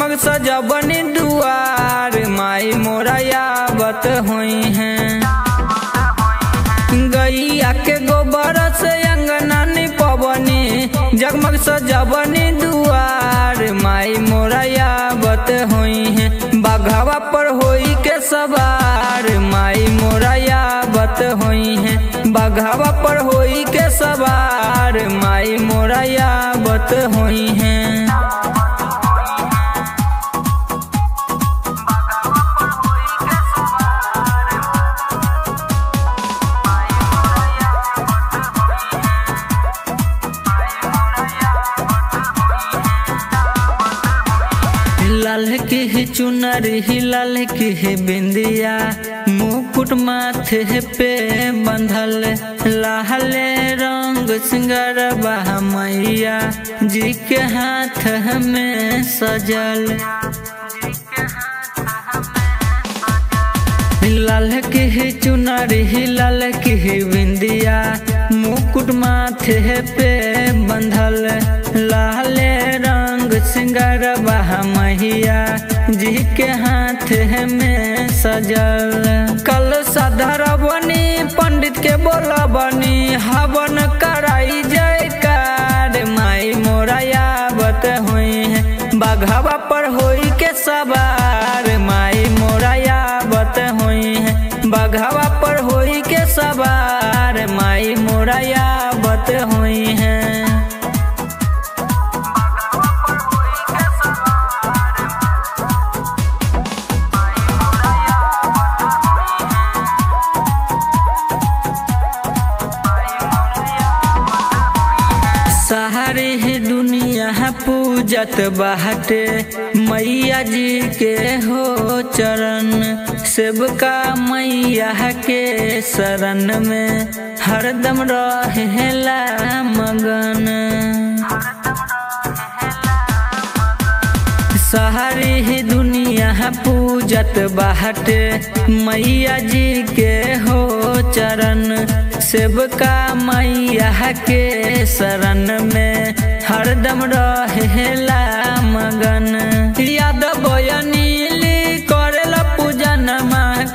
जगमग सजबनी दुआर माई मोरा आवत हुई हैं। गैया के गोबर से अंगना निपवनी जगमग सजबनी दुआर माई मोरा आवत हुई हैं। बाघावा पर होई के सवार माई मोरा आवत हुई हैं। बाघावा पर होई के सवार माई मोरा आवत हुई हैं। लाल की चुनरी लाल की बिंदिया मुकुट माथे पे बंधल लाल रंग सिंगारबा मैया जी के हाथ में सजल। लाल की चुनरी लाल की बिंदिया मुकुट माथे पे बंधल लाल रंग सिंगारबा मैया जी के हाथ में सजल। कल साधर बनी पंडित के बोला बनी हवन कराई जयकार माई मोरा आवत हुई है। बाघावा पर होई के सवार माई मोरा आवत हुई है। बाघावा पर होई के सवार माई मोरा आवत हुई है। सारी दुनिया पूजत बाटे मैया जी के हो चरण सेवका मैया के शरण में हरदम रहेला मगन। सारी दुनिया पूजत बाटे मैया जी के हो चरण सेवका मैया के शरण में हरदम रहेला मगन। याद बयनीली करेला पूजन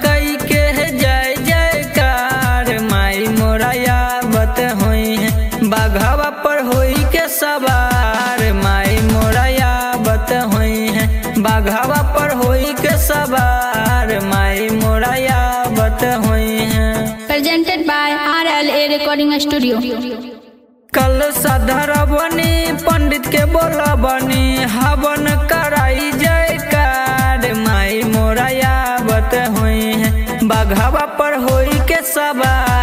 कई के जय जयकार माई मोरा आवत हुई है। बाघावा पर होई के सवार माई मोरा आवत हुई है। बाघावा पर होई के सवार माई मोरा आवत हुई है। Presented by RLA Recording Studio। कल साधर बनी पंडित के बोला बनी हवन कराई जयकार माई मोरा आवत हुई है। बाघावा पर होई के सवार